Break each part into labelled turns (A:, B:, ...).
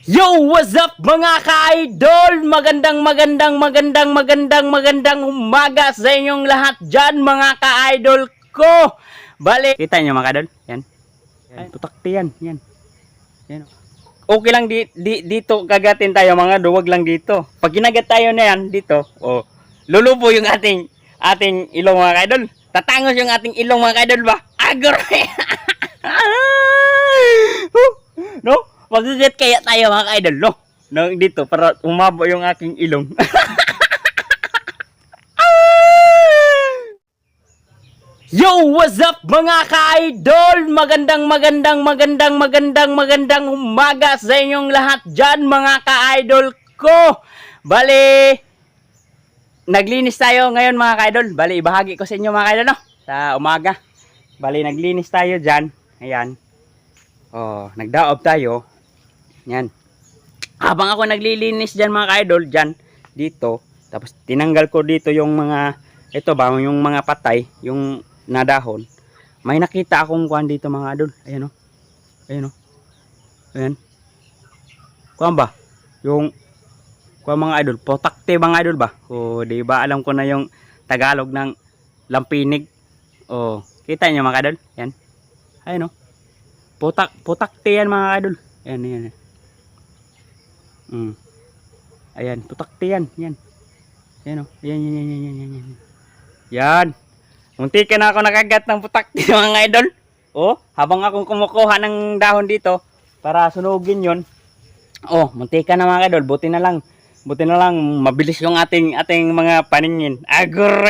A: Yo, what's up mga ka-idol? Magandang umaga sa inyong lahat dyan mga ka-idol ko. Bale, kita nyo mga ka-idol? Yan. Ay, tutakti yan. Yan. Yan. Okay lang dito kagatin tayo mga duwag lang dito. Pag kinagat tayo na yan dito, lulubo yung ating ilong mga ka-idol. Tatangos yung ating ilong mga ka-idol ba? Agor! No? Mag-jet kaya tayo mga ka-idol, no? No, dito, para umabo yung aking ilong. Yo, what's up mga ka-idol? Magandang umaga sa inyong lahat dyan mga ka-idol ko. Bale, naglinis tayo ngayon mga ka-idol. Bale, ibahagi ko sa inyo mga ka-idol, no? Sa umaga. Bale, naglinis tayo dyan. Ayan. Oh, nagdaob tayo. Yan. Habang ako naglilinis dyan mga ka-idol, dyan, dito, tapos tinanggal ko dito yung mga, ito ba, yung mga patay, yung nadahon. May nakita akong kuhan dito mga idol. Ayan o. Ayan o. Ayan. Kuhan ba? Yung, kuhan mga idol, potakte mga idol ba? O, di ba alam ko na yung Tagalog ng lampinig. O, kita nyo mga idol? Yan. Ayan o. Potakte yan mga idol. Ayan, ayan. Ayan, putakti yan. Yan. Ayan o. Yan. Yan. Munti ka na ako nakagat ng putakti mga idol. Habang akong kumukuha ng dahon dito para sunugin yon. Munti ka na mga idol. Buti na lang mabilis yung ating mga paningin. Agor.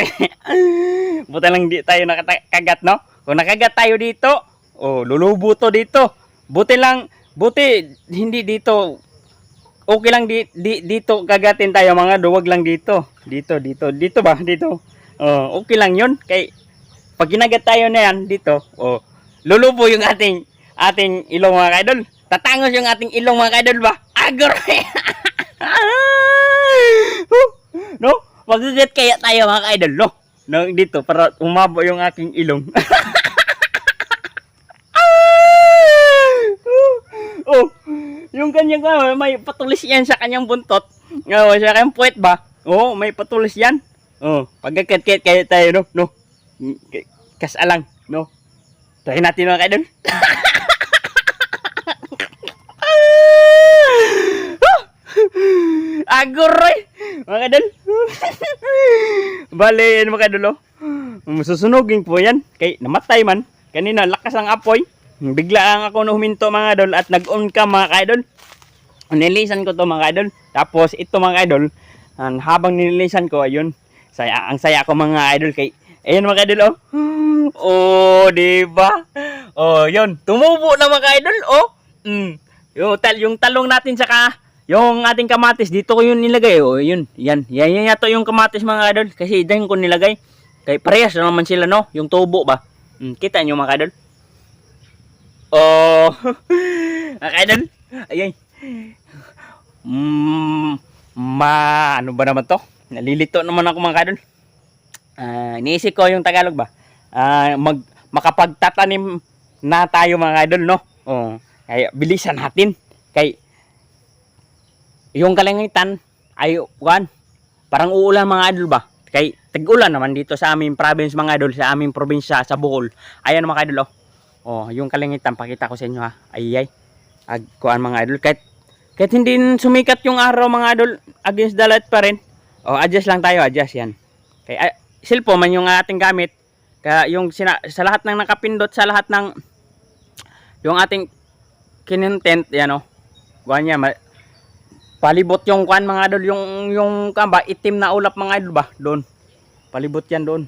A: Buti lang di tayo nakakagat, no? Kung nakagat tayo dito, lulubo to dito. Buti hindi dito. Okay lang dito kagatin tayo mga duwag lang dito. Dito ba? Dito. Okay lang 'yun. Kay pag kinagat tayo na yan dito, lulubo yung ating ilong mga ka-idol. Tatangos yung ating ilong mga ka-idol ba? Agor. No? Mag-jet kaya tayo mga ka-idol, no? No, dito para umabo yung aking ilong. Yung kanyang may patulis yan sa kanyang buntot. Sa kanyang puwet ba? May patulis yan. Pagkakit kaya tayo, no? Kasalang, no? Try natin mga kaidol. Agoroy! Mga kaidol. Bale, mga kaidol, susunugin po yan. Kay namatay man. Kanina, lakas ang apoy. Bigla ako na huminto mga idol at nag-on ka mga ka-idol. Nilisan ko to mga idol. Tapos ito mga idol, habang nililisan ko, ayun, ang saya ko mga idol kay ayun mga idol, diba? Yun, tumubo na mga idol, yung talong natin saka yung ating kamatis dito ko yun nilagay, yun, yan yato yung kamatis mga idol kasi dyan ko nilagay. Kay parehas na naman sila, no? Yung tubo ba? Kita nyo mga idol? Mga idol, ayun. Ano ba naman to? Nalilito naman ako mga idol. Iniisip ko yung Tagalog ba? Makapagtatanim na tayo mga idol, no? Kaya bilisan natin. Kay yung kalangitan ay parang uulan mga idol ba? Kay tag-ulan naman dito sa aming province mga idol, sa aming probinsya sa Bohol. Ayan mga idol, yung kalangitan pakita ko sa inyo ha. Kuan mga idol, kahit hindi sumikat yung araw mga idol, against the light pa rin. Adjust lang tayo, adjust yan. Kaya cellphone man yung ating gamit. Kaya yung sa lahat ng nakapindot, sa lahat ng yung ating kinontent, yan kuan niya, palibot yung kuan mga idol, yung kamba, itim na ulap mga idol ba? Doon. Palibot yan doon.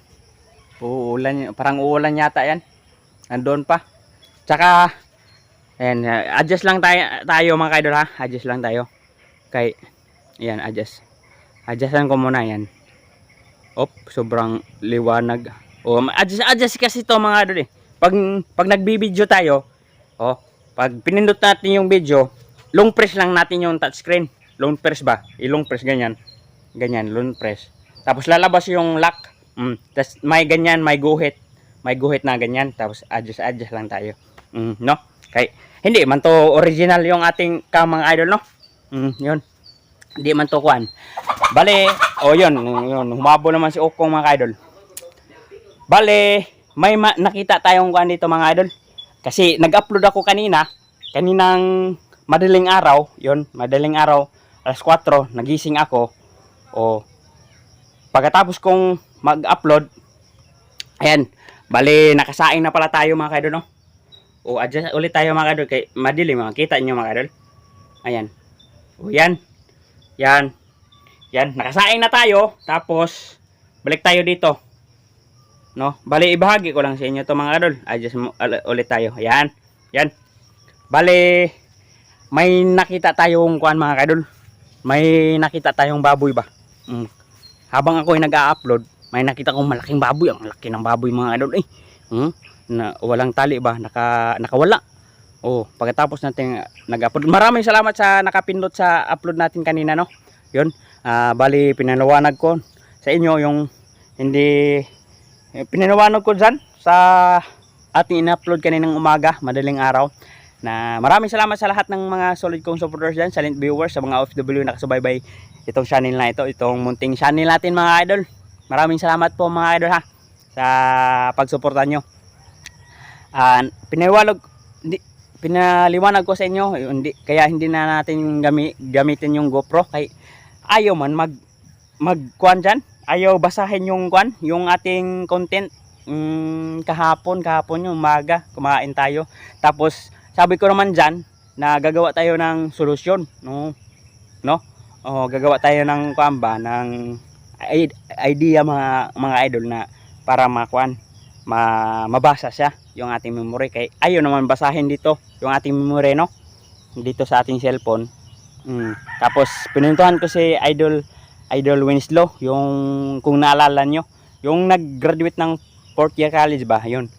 A: Uulan, parang uulan yata yan. Andun pa. Tsaka ayan, adjust lang tayo mga kaidol ha. Adjust lang tayo. Kay ayan, adjustan ko muna yan. Sobrang liwanag. Adjust kasi to mga idol eh. Pag nagbibideo tayo, pag pinindot natin yung video, long press lang natin yung touchscreen. Long press ba? Long press ganyan. Ganyan, long press. Tapos lalabas yung lock. Tapos may ganyan, may guhit na ganyan, tapos adjust lang tayo, no? Kay hindi man to original yung ating kamang idol, no? Yun. Hindi man to kuan. Bale, yun, humabo naman si Okong mga idol. Bale, may nakita tayong kuan dito mga idol. Kasi nag-upload ako kaninang madaling araw, yun, madaling araw, alas 4, nagising ako. Pagkatapos kong mag-upload, ayan, bale, nakasaing na pala tayo mga idol, no? Adjust ulit tayo mga idol, kay madilim, makita nyo mga idol. Ayan. Yan, nakasaing na tayo, tapos, balik tayo dito. No? Bale, ibahagi ko lang sa inyo to mga idol. Adjust ulit tayo. Yan. Bale, may nakita tayong kuan mga idol. May nakita tayong baboy ba? Habang ako ay nag-a-upload, may nakita kong malaking baboy. Ang laki ng baboy mga idol. Na walang tali ba? Nakawala. Pagkatapos natin nag-upload. Maraming salamat sa nakapindot sa upload natin kanina, no? Yun. Bali, pinalawanag ko sa inyo yung hindi pinalawanag ko dyan sa ating in-upload kaninang umaga, madaling araw. Na maraming salamat sa lahat ng mga solid kong supporters dyan, silent viewers, sa mga OFW na nakasubaybay itong channel na ito, itong munting channel natin mga idol. Maraming salamat po mga idol ha, sa pagsuporta nyo. Pinaliwanag ko sa inyo, kaya hindi na natin gamitin yung GoPro, kay ayaw man magkuan dyan, ayaw basahin yung kuan, yung ating content. Kahapon yung umaga, kumain tayo. Tapos sabi ko naman dyan na gagawa tayo ng solusyon, no? Gagawa tayo ng kuamba, ng idea mga idol, na para mabasa siya yung ating memory, kay ayaw naman basahin dito yung ating memory, no? Dito sa ating cellphone. Tapos pinuntuhan ko si Idol Winslow, yung kung naalala nyo, yung nag-graduate ng 4th year college ba, yun.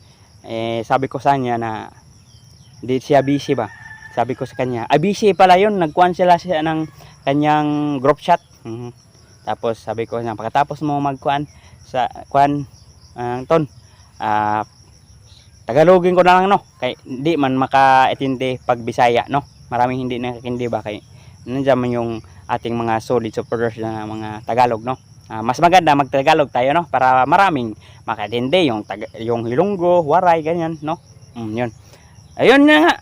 A: Sabi ko sa kanya na hindi siya busy ba. Sabi ko sa kanya, busy pala yun, nagkuhan siya ng kanyang group chat. Tapos sabi ko na pagkatapos mo magkuhan sa ton, Tagalogin ko na lang, no, kay hindi man makaintindi pag Bisaya, no. Maraming hindi nakakindi ba, kay nandiyan man yung ating mga solid supporters na mga Tagalog, no. Mas maganda magtagalog tayo, no, para maraming makaintindi yung Ilonggo, Waray, ganyan, no. Yun. Ayun na nga,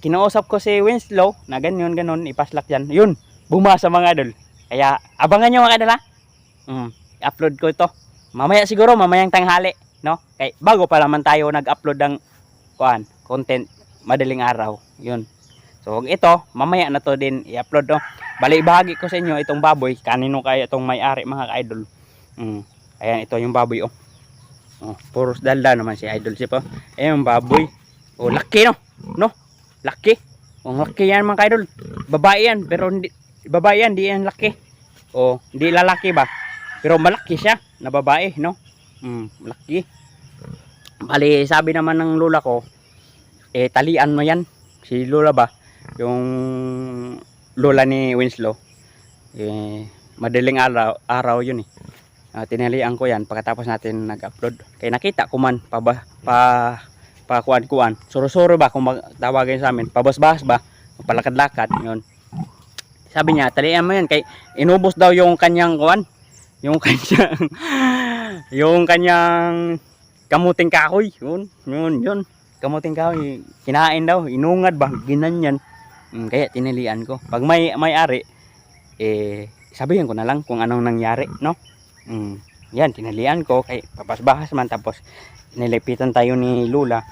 A: kinausap ko si Winslow na ganon, ipaslak yan. Yun, bumasa mga idol. Kaya abangan nyo mga idol ha. Upload ko ito. Mamaya siguro, mamayang tanghali, no? Kaya bago pa naman tayo nag-upload ng content madaling araw. Yun. So ito, mamaya na to din i-upload, no? Bali, ibahagi ko sa inyo itong baboy. Kanino kaya itong may-ari mga idol. Ayan, ito yung baboy, puros dalda naman si Idol Chip, Ayan yung baboy. Laki, no? Laki. Laki yan mga idol. Babae yan, pero hindi babae yan, hindi yan laki. Hindi lalaki ba? Pero malaki siya na babae, no? Malaki. Bali, sabi naman ng lola ko, talian mo yan. Si lola ba? Yung lola ni Winslow. Madaling araw yun eh. Tinalian ko yan pagkatapos natin nag-upload. Kaya nakita ko man kuan suro-suro ba kung tawagin sa amin, pabas-bahas ba, palakad-lakad, yun. Sabi niya, talian mo yan, kay inubos daw yung kanyang kuan, yung kanyang kamuting kahoy, yun, kamuting kahoy, kinain daw, inungad ba, ginanyan. Kaya tinalian ko. Pag may-ari, sabihin ko na lang kung anong nangyari, no? Yan, tinalian ko, kay pabas-bahas man, tapos nilipitan tayo ni Lula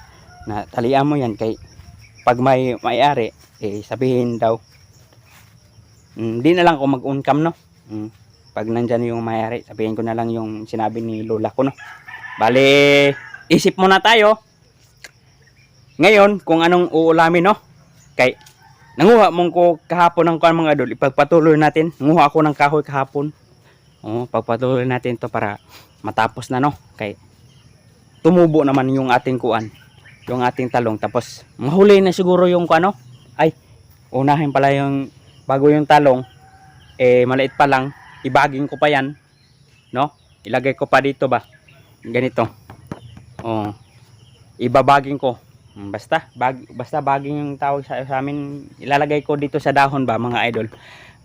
A: na talian mo yan, kay pag may-ari, sabihin daw, hindi na lang ako mag-uncam, no. Pag nandyan yung may-ari, sabihin ko na lang yung sinabi ni Lula ko, no. Bale, isip muna tayo ngayon kung anong uulamin, no. Kay nanguha mong ko kahapon ng mga idol, ipagpatuloy natin. Nanguha ako ng kahoy kahapon. Pagpatuloy natin to para matapos na, no. Kay tumubo naman yung ating yung ating talong, tapos mahuli na siguro yung unahin pala yung bago yung talong, maliit pa lang, ibaging ko pa yan, no, ilagay ko pa dito ba, ganito, ibabaging ko, Basta baging yung tawag sa amin, ilalagay ko dito sa dahon ba mga idol.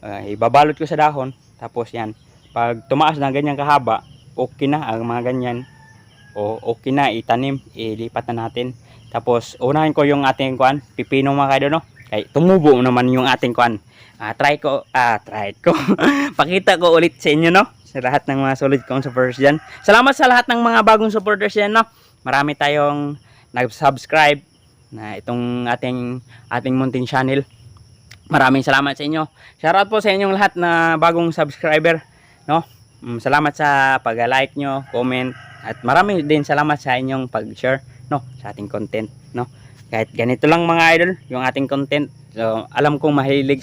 A: Ibabalot ko sa dahon, tapos yan. Pag tumaas na ganyan kahaba, okay na ang mga ganyan. O okay na itanim, ilipat na natin. Tapos unahin ko yung ating pipino mga idol, no. Kay tumubo naman yung ating try ko. Pakita ko ulit sa inyo, no. Sa lahat ng mga solid kong supporters dyan. Salamat sa lahat ng mga bagong supporters dyan, no. Marami tayong nag-subscribe na itong ating munting channel. Maraming salamat sa inyo. Shoutout po sa inyong lahat na bagong subscriber, no. Salamat sa pag-like nyo, comment, at marami din salamat sa inyong pag-share, no, sa ating content, no. Kahit ganito lang mga idol yung ating content. So, alam kong mahilig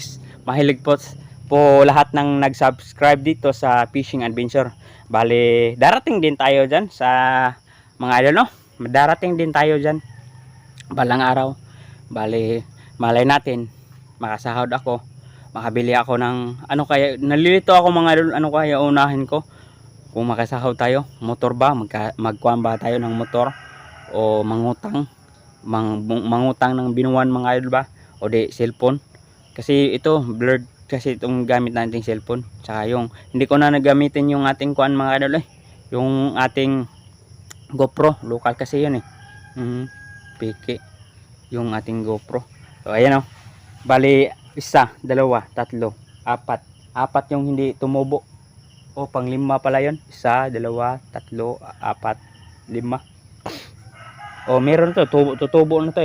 A: po lahat ng nag-subscribe dito sa Fishing Adventure. Bale, darating din tayo dyan sa mga idol, no. Darating din tayo dyan balang araw. Bale, malay natin makasahod ako, makabili ako ng kaya nalilito ako mga idol, ano kaya unahin ko kung makasahod tayo, motor ba, magkuhan ba tayo ng motor o mangutang ng binuwan mga idol ba, o di cellphone, kasi ito blurred kasi itong gamit nating cellphone. Saka yung hindi ko na nagamitin yung ating kuan mga idol, yung ating GoPro, local kasi yun piki yung ating GoPro. So ayan bali 1, 2, 3, 4 yung hindi tumubo, o pang 5 pala yun. 1, 2, 3, 4, 5. O meron to, tutubo na to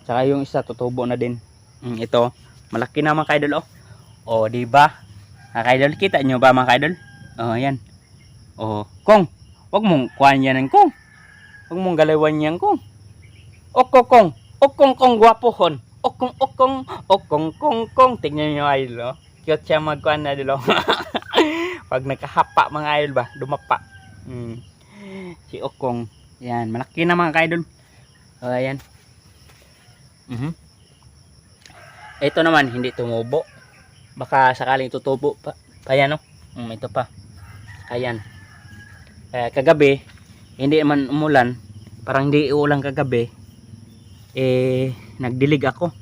A: saka yung isa tutubo na din. Ito malaki na mga idol, o diba mga idol, kita nyo ba mga idol? Ayan. Kong, wag mong kuhan yan kong, wag mong galawan yan kong. Kong gwapohon. Kong. Tingnan nyo idol, cute siya magkuhan na idol. Pag nakahapa mga idol ba, dumapa. Si Okong, yan, malaki na mga idol. Ayan. Ito naman hindi tumubo, baka sakaling tutubo pa yan, no. Ito pa, ayan. Kagabi hindi naman umulan, parang hindi uulan kagabi, nagdilig ako.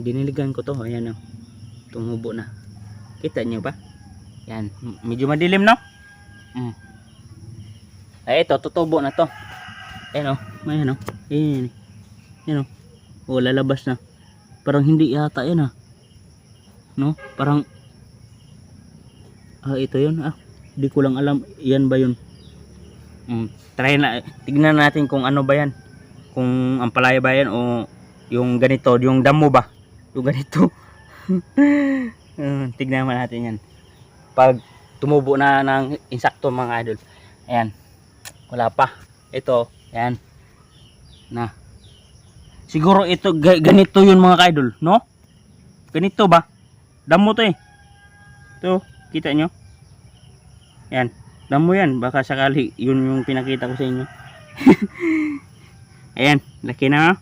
A: Diniligan ko to, ayan, tumubo na, kita nyo ba yan, medyo madilim, no. Ito tutubo na to, ayan ayan yan lalabas na, parang hindi yata yan no, parang ito yun, hindi ko lang alam yan ba yun. Try na, tignan natin kung ano ba yan, kung ampalaya ba yan o yung ganito, yung damo ba, yung ganito. Tignan natin yan pag tumubo na ng insakto mga idol. Ayan, wala pa, ito yan na, siguro ito ganito yun mga idol, no, ganito ba, damo to ito, kita nyo yan, damo yan, baka sakali yun yung pinakita ko sa inyo. Ayan, laki na,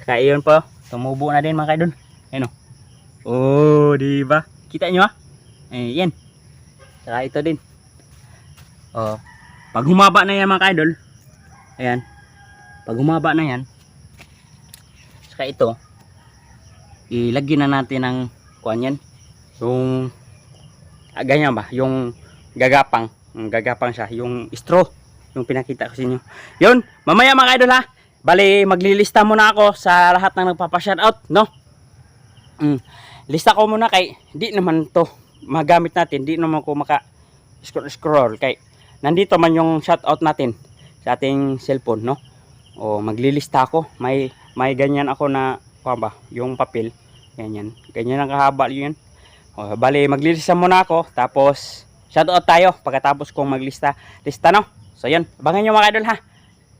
A: saka yun po, tumubo na din mga idol. Ayan diba, kita nyo ayan, saka ito din. Pag humaba na yan mga idol, ayan, pag humaba na yan, saka ito ilagyan na natin ng kuan yan, yung ganyan ba, yung gagapang siya, yung straw, yung pinakita ko sa inyo. Yun, mamaya mga idol bali maglilista muna ako sa lahat ng nagpapa-shoutout, no. Lista ko muna, kay di naman to magamit natin, di naman ko maka scroll kay nandito man yung shoutout natin sa ating cellphone, no. Maglilista ako, may ganyan ako na yung papel, ganyan ang kahaba yun. Bali maglilista muna ako, tapos shoutout tayo pagkatapos kong lista, no. So yun, abangan nyo mga idol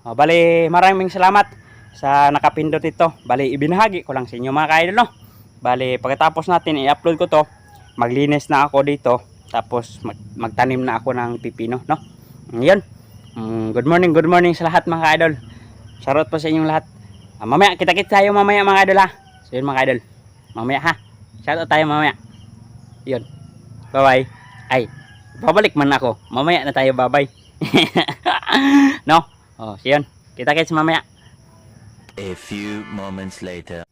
A: bali maraming salamat sa nakapindot ito. Bali ibinahagi ko lang sa inyo mga idol, no. Bali pagkatapos natin i-upload ko to, maglinis na ako dito, tapos magtanim na ako ng pipino, no. Yun, good morning sa lahat mga idol. Shoutout po sa inyong lahat. Mamaya kita-kits tayo mamaya mga idol So yun mga idol, mamaya shoutout tayo mamaya. Yun, bye bye. Ay, babalik man ako, mamaya na tayo, bye bye. No, so yun, kita-kits mamaya.
B: A few moments later.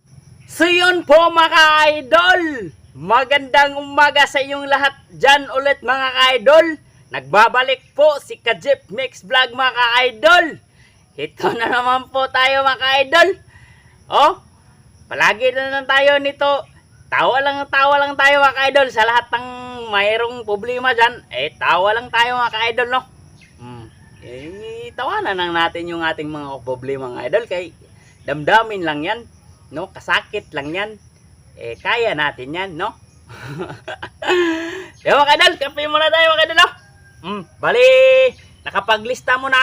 A: So yun po mga idol, magandang umaga sa inyong lahat dyan ulit mga idol. Nagbabalik po si Kajip Mix Vlog mga idol. Ito na naman po tayo mga idol. Oh, palagi na lang tayo nito. Tawa lang tayo mga idol sa lahat ng mayroong problema dyan. Tawa lang tayo mga idol, no? Tawanan lang natin yung ating mga problema mga idol. Kay damdamin lang yan, no? Kasakit lang yan. Kaya natin yan, no? Yo mga idol, kape muna tayo mga idol, no? Bali, nakapaglista mo na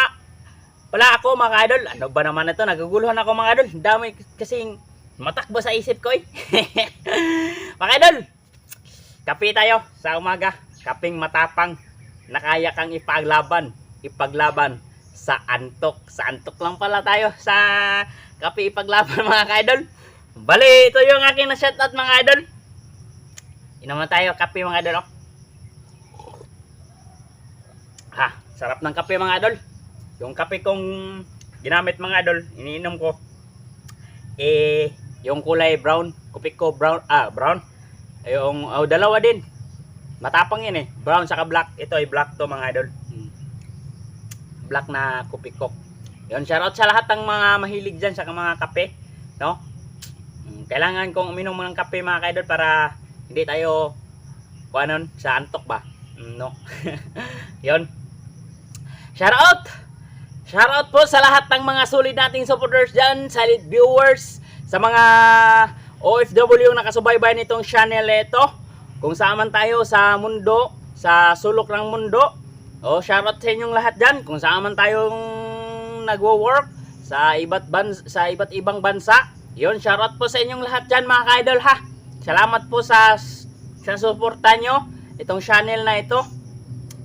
A: pala ako mga idol. Ano ba naman ito? Naguguluhan ako mga idol. Dami kasing matakbo sa isip ko eh. Mga idol, kape tayo sa umaga. Kaping matapang na kaya kang ipaglaban sa antok. Sa antok lang pala tayo sa kape ipaglaban mga idol. Bali, ito yung aking na-shoutout mga idol. Inom na tayo kape mga idol. Sarap ng kape mga idol. Yung kape kong ginamit mga idol, iniinom ko. Yung kulay brown, kopi ko brown, brown. Yung dalawa din. Matapang yan eh. Brown saka black. Ito ay black to mga idol. Black na kopi ko. Yun, shoutout sa lahat ng mga mahilig dyan sa mga kape, no? Kailangan kong uminom ng kape mga idol para hindi tayo kuanon sa antok ba, no? Yun. Shoutout po sa lahat ng mga solid nating supporters dyan, solid viewers, sa mga OFW na nakasubaybay nitong channel ito. Kung saan man tayo sa mundo, sa sulok ng mundo. Shoutout sa inyong lahat dyan. Kung saan man tayong nagwo-work sa iba't ibang bansa. Yun, shoutout po sa inyong lahat dyan mga ka-idol ha. Salamat po sa suporta nyo itong channel na ito.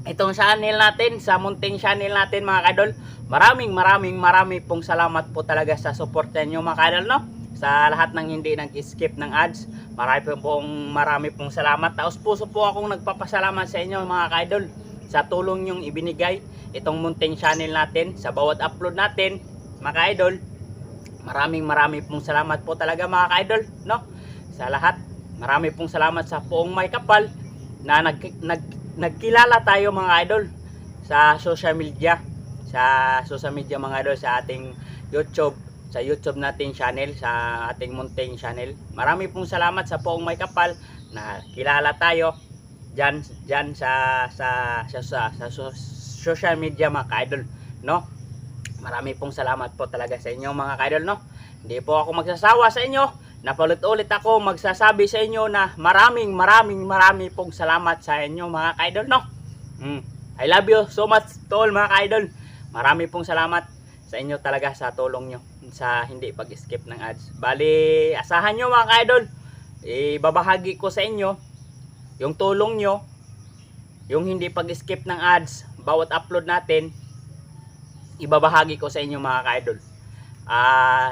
A: Itong channel natin, sa munting channel natin mga ka-idol. Maraming pong salamat po talaga sa suporta nyo mga ka-idol, no? Sa lahat ng hindi nag-skip ng ads, marami pong salamat. Taos puso po akong nagpapasalamat sa inyo mga ka-idol sa tulong nyong ibinigay itong munting channel natin sa bawat upload natin mga ka-idol. Maraming pong salamat po talaga mga ka-idol, no? Sa lahat, marami pong salamat sa Poong May Kapal na nagkilala tayo mga idol sa social media mga idol, sa ating YouTube nating channel, sa ating munting channel. Marami pong salamat sa Poong May Kapal na kilala tayo diyan sa social media mga ka-idol, no? Marami pong salamat po talaga sa inyo mga ka-idol, no? Hindi po ako magsasawa sa inyo. Napalit-ulit ako magsasabi sa inyo na maraming pong salamat sa inyo mga ka-idol, no? I love you so much to all mga ka-idol. Marami pong salamat sa inyo talaga sa tulong nyo sa hindi pag-skip ng ads. Bali, asahan nyo mga ka-idol, ibabahagi ko sa inyo yung tulong nyo, yung hindi pag-skip ng ads, bawat upload natin, ibabahagi ko sa inyo mga ka-idol.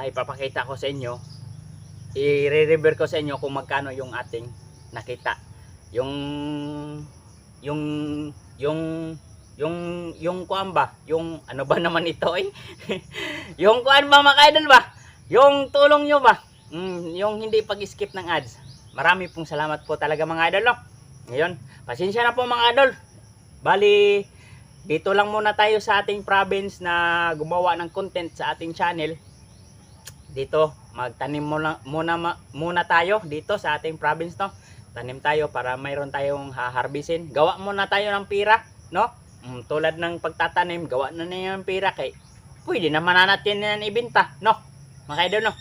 A: Ipapakita ko sa inyo, i-re-review ko sa inyo kung magkano yung ating nakita. Yung kuan ba? Yung ano ba naman ito eh? Yung kuan ba mga idol ba? Yung tulong nyo ba? Yung hindi pag-skip ng ads. Marami pong salamat po talaga mga idol, no? Ngayon, pasensya na po mga idol. Bali, dito lang muna tayo sa ating province na gumawa ng content sa ating channel. Dito, magtanim muna tayo dito sa ating province, no? Tanim tayo para mayroon tayong haharbisin. Gawa muna tayo ng pira, no? Tulad ng pagtatanim, gawa na ng pira kay pwede naman natin yan ibenta, no? Mga idol, no?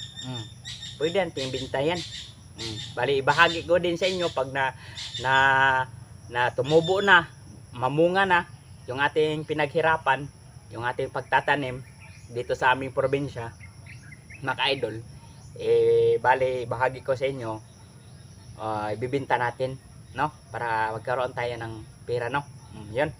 A: Pwede natin ibenta yan. Bali, ibahagi ko din sa inyo pag na tumubo na, mamunga na yung ating pinaghirapan, yung ating pagtatanim dito sa aming probinsya, mga idol. Bali, bahagi ko sa inyo, ibibenta natin, no? Para magkaroon tayo ng pera, no? Yun.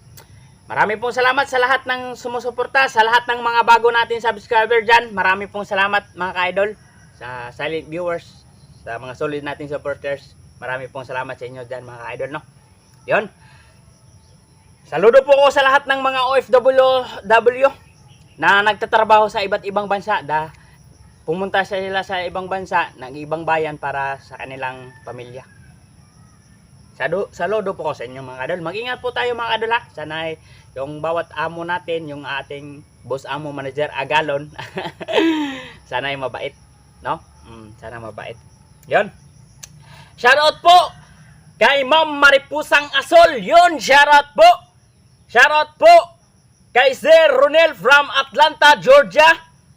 A: Marami pong salamat sa lahat ng sumusuporta, sa lahat ng mga bago natin subscriber dyan. Marami pong salamat mga ka-idol, sa silent viewers, sa mga solid nating supporters. Marami pong salamat sa inyo dyan mga ka-idol, no? Yun. Saludo po ko sa lahat ng mga OFW na nagtatrabaho sa iba't ibang bansa. pumunta sila sa ibang bansa, ng ibang bayan para sa kanilang pamilya. Saludo po ko sa inyo mga kadol. Mag-ingat po tayo mga kadol ha. Sana yung bawat amo natin, yung ating boss amo manager Agalon, sana ay mabait, no? Sana mabait. Yun. Shoutout po kay Ma'am Maripusang Asol. Yun, shoutout po. Shoutout po kay Sir Ronel from Atlanta, Georgia.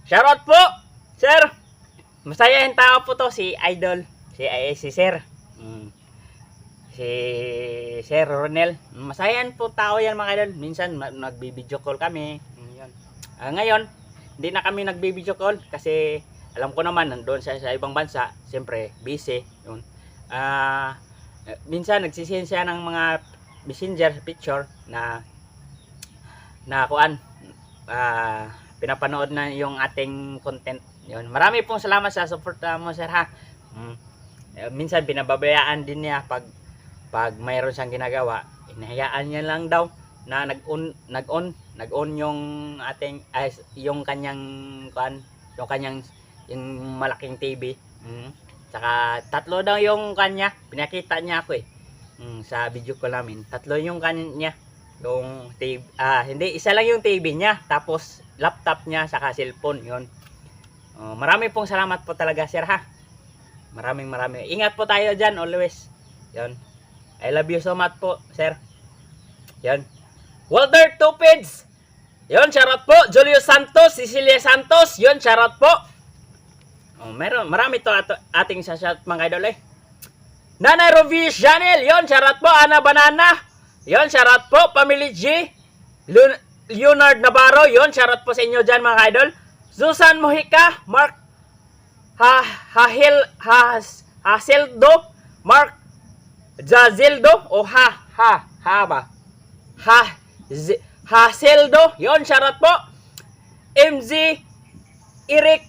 A: Shoutout po, Sir. Masayahin tao po to si Idol, si Sir. Si Sir Ronel. Masayan po tao yan mga idol. Minsan nagbi-video call kami. Yun. Ngayon, hindi na kami nagbi-video call kasi alam ko naman nandoon sa ibang bansa, siyempre busy. Yun. Minsan nagsisend siya ng mga messenger picture na kuan, pinapanood na yung ating content. Yun. Marami pong salamat sa support mo, sir ha. Minsan binababayaan din niya pag mayroon siyang ginagawa, inahayaan niya lang daw na nag-on yung ating yung kanyang yung malaking TV. Saka tatlo daw yung kanya, pinakita niya ako sa video ko namin. Tatlo yung kanya, yung TV, hindi isa lang yung TV niya, tapos laptop niya saka cellphone, yun. Marami pong salamat po talaga, sir ha. Maraming ingat po tayo diyan always. Yun. I love you so much po, sir. Yan. Walter Tupids. Yon, shoutout po. Julio Santos, Cecilia Santos. Yon, shoutout po. Marami to ating shout mga idol eh. Nanay Rovi Chanel. Yon, shoutout po. Ana Banana. Yon, shoutout po. Family G. Leonard Navarro. Yon, shoutout po sa inyo dyan mga idol. Susan Mojica. Mark Haseldo. Mark Jazildo o Haseldo, yon, shoutout po. MZ Eric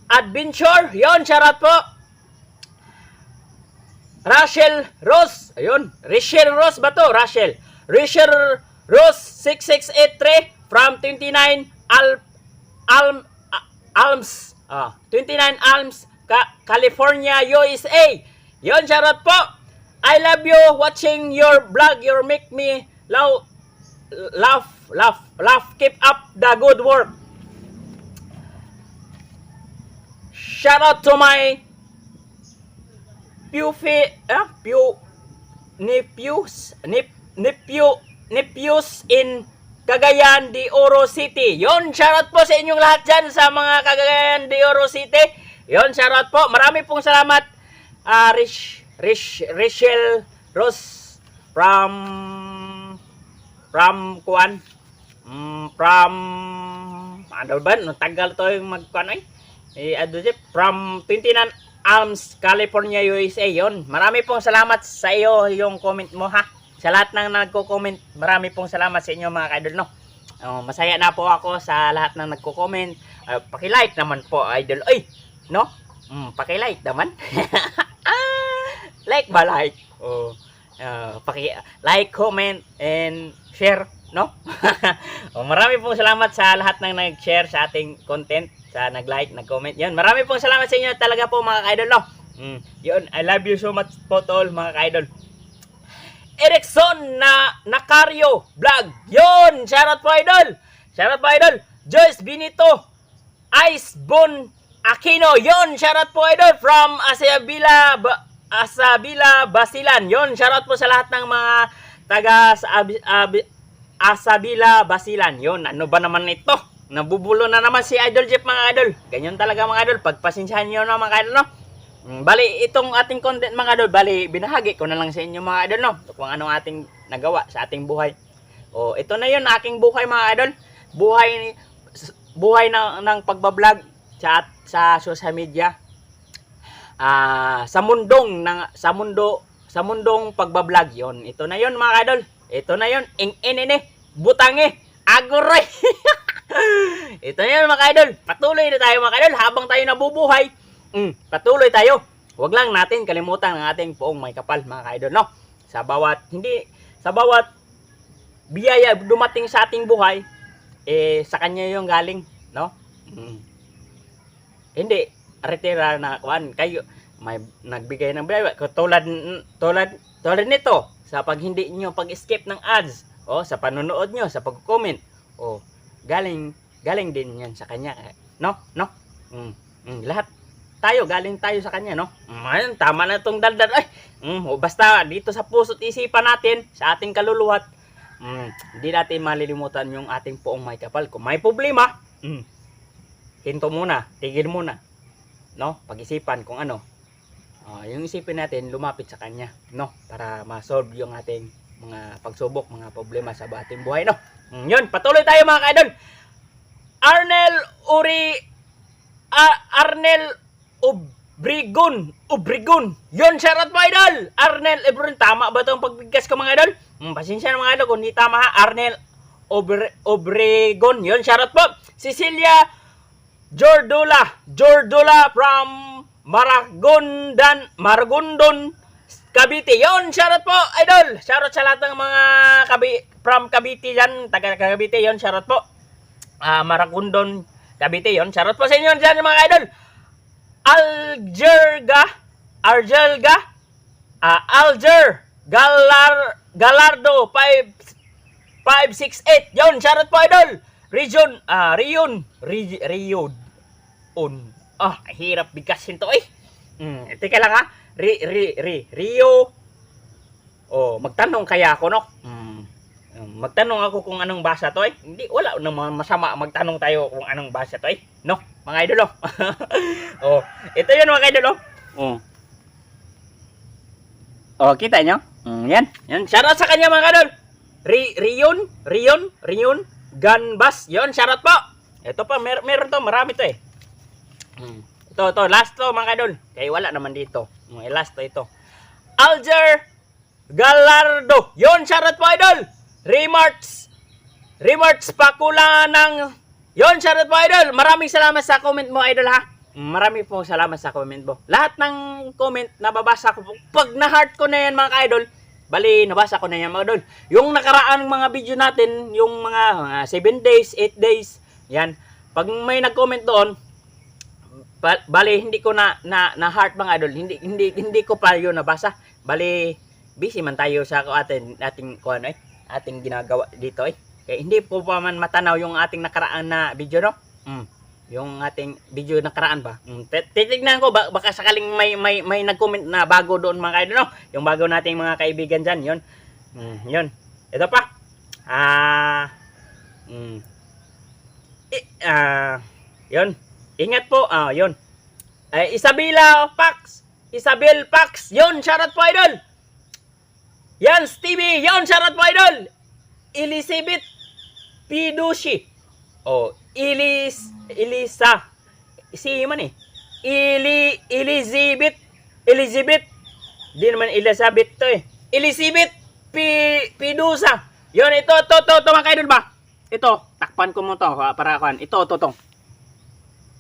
A: Adventure, yon, shoutout po. Rachel Rose, ayun, Rachel Rose ba to? Rachel Rose 6683 from 29 Alms, 29 Alms, California, USA. Yon, shoutout po. I love you watching your vlog. You make me laugh. Keep up the good work. Shout out to my nephews in Cagayan de Oro City. Yon, shout out po sa inyong lahat dyan sa mga Cagayan de Oro City. Yon, shout out po. Marami pong salamat. Rachel Rose from ano ba? Tagal to yung magkuan from 29 Alms, California, USA. Yon. Marami pong salamat sa iyo yung comment mo ha. Sa lahat ng nagko-comment, marami pong salamat sa inyo mga kaidol no. Masaya na po ako sa lahat ng nagko-comment. Paki-like naman po idol. Ay, no? Paki-like naman. Like ba like? Like, comment, and share, no? Marami pong salamat sa lahat ng nag-share sa ating content, sa nag-like, nag-comment. Yan, marami pong salamat sa inyo talaga po mga ka-idol, no? Yun, I love you so much po to all mga ka-idol. Erickson na Nacario Vlog. Yun, shoutout po idol. Shoutout po idol. Joyce Benito Icebone Aquino. Yun, shoutout po idol from Asabila Basilan. Yon, shoutout po sa lahat ng mga taga Asabila Basilan. Yon, ano ba naman ito? Nabubulo na naman si Idol Jeff mga idol. Ganyan talaga mga idol. Pagpasensyahan nyo na mga idol, no? Bali, itong ating content mga idol, bali, binahagi ko na lang sa inyo mga idol, no? Kung anong ating nagawa sa ating buhay. Ito na yun, aking buhay mga idol. Buhay ng pagbablog sa social media. Sa mundong pagbablog yon. Ito na yon mga idol. Ito na yon. Butange, agoray. Ito na yon mga idol. Patuloy na tayo mga idol habang tayo nabubuhay. Patuloy tayo. Huwag lang natin kalimutan ang ating poong may kapal mga idol, no? Sa bawat biyaya dumating sa ating buhay, sa kanya yung galing, no? hindi retira na kuan kayo may nagbigay ng bribe tulad nito sa pag hindi nyo pag-skip ng ads o sa panonood nyo sa pag-comment o galing din yan sa kanya no lahat tayo galing tayo sa kanya no ayun tama na tong daldal ay basta dito sa puso't isipan natin sa ating kaluluwa hindi natin malilimutan yung ating poong may kapal kung may problema hinto muna tigil muna no pag-isipan kung ano yung isipin natin lumapit sa kanya no para ma-solve yung ating mga pagsubok mga problema sa ating buhay no yun patuloy tayo mga kaidol Arnel Obregon yun shoutout po idol Arnel Obregon tama ba itong pagbigkas ko mga idol pasensya na mga idol kung hindi tama ha Arnel Obregon yun shoutout po Cecilia Jordula from Maragondon, Cavite. Yon, shoutout po, idol. Shoutout sa lahat ng mga from Cavite yan, taga Cavite yon, shoutout po. Maragondon, Cavite yon, shoutout po sa inyo dyan mga idol. Galardo 568. Yon, shoutout po idol. Rion. Hirap bigkasin to eh. Teka lang ha. Rio. Magtanong kaya ako no. Magtanong ako kung anong basa to eh. Hindi, wala naman masama magtanong tayo kung anong basa to eh. No, mga idol ito yun mga idol kita nyo? Yan. Shoutout sa kanya mga idol. Rion. Ganbas. Yon, shoutout po. Ito pa, meron to, marami to eh. Ito, last to mga idol. Kaya wala naman dito. Last to ito. Alger Galardo. Yon, shoutout po idol. Remarks Pakula ng yon, shoutout po idol. Maraming salamat sa comment mo idol ha. Marami po salamat sa comment mo. Lahat ng comment nababasa ko. Pag na-heart ko na yan mga idol, bali nabasa ko na yan mga idol. Yung nakaraang mga video natin, yung mga 7 days, 8 days, yan. Pag may nag-comment doon, bali hindi ko na heart mga idol, hindi ko pa yun nabasa. Bali busy man tayo sa ating ginagawa dito eh. Kaya hindi po pa man matanaw yung ating nakaraan na video no. Yung ating video nakaraan ba. Titignan ko baka sakaling may nag-comment na bago doon mga idol no. Yung bago nating mga kaibigan diyan, yon. Yon. Ito pa. Yon. Ingat po. Yon. Isabel Pax. Yon, shoutout po idol. Yan, Stevie. Yon, shoutout po idol. Elizabeth Pidushi. Elisa. Si man eh. Elizabeth. Di naman Elizabeth to eh. Elizabeth Pidusa. Yon, ito mga kaidol ba? Ito, takpan ko mo to para kuan. Ito.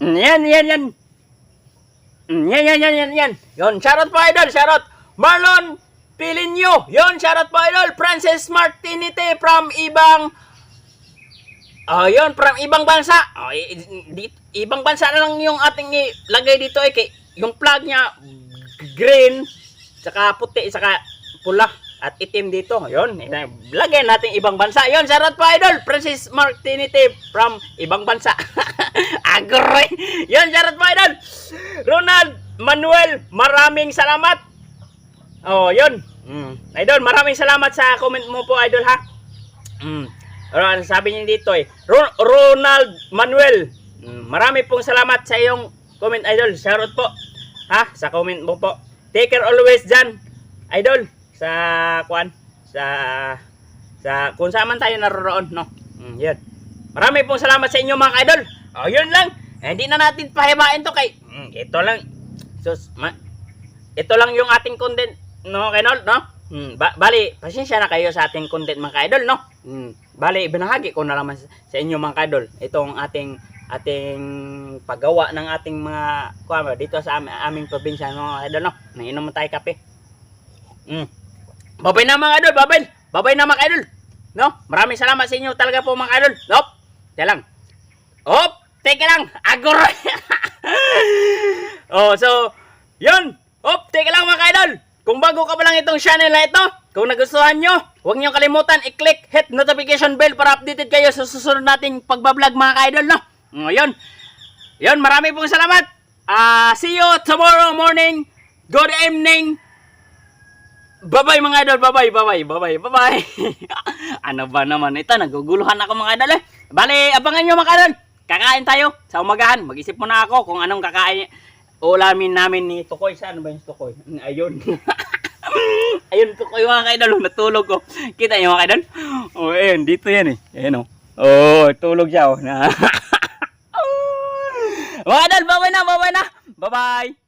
A: Yan. Yan. Yon, shoutout po idol, shoutout. Marlon Pilinyo. Yon, shoutout po idol. Francis Martinite from ibang from ibang bansa. Ibang bansa na lang yung ating ilagay dito eh. Yung flag niya green, saka puti, saka pula at itim dito. Yon, lagay natin ibang bansa. Yon, shoutout po idol. Francis Martinite from ibang bansa. Agoy. Yon, shoutout po idol. Ronald Manuel, maraming salamat. Yon. Idol, maraming salamat sa comment mo po idol ha. Sabi niya dito eh. Ronald Manuel, marami pong salamat sa iyong comment idol. Shoutout po ha sa comment mo po. Take care always dyan idol sa kung saan man tayo naroon no. Yan. Marami pong salamat sa inyo mga idol. Yun lang. Hindi na natin pahibain to kay ito lang. Ito lang yung ating content no Kenol no. Bali pasensya na kayo sa ating content mga idol no. Bali binahagi ko na naman sa inyo mga idol itong ating paggawa ng ating mga dito sa aming probinsya mga idol no. Nainom tayo kape. Babay na mga idol, babay na mga idol. No? Maraming salamat sa inyo talaga po mga idol. Teka lang. Teka lang. Agoy. Oh, so, yun. Teka lang mga idol. Kung bago ka pa lang itong channel na ito, kung nagustuhan nyo, huwag nyo kalimutan i-click, hit notification bell para updated kayo sa susunod nating pagbablog mga idol, no? Yun. Yun, marami pong salamat. See you tomorrow morning. Good evening. Bye-bye mga idol. Bye-bye. Ano ba naman ito? Naguguluhan ako mga idol eh. Bali, abangan nyo mga idol. Kakain tayo sa umagahan. Mag-isip muna ako kung anong kakain. Ulamin namin ni Tukoy. Saan ba yung Tukoy? Ayun. Ayun, Tukoy mga idol. Natulog ko. Kita nyo mga idol? Oh, ayun. Dito yan eh. Ayun oh. Oh, tulog siya oh. Mga idol, bye-bye na. Bye-bye.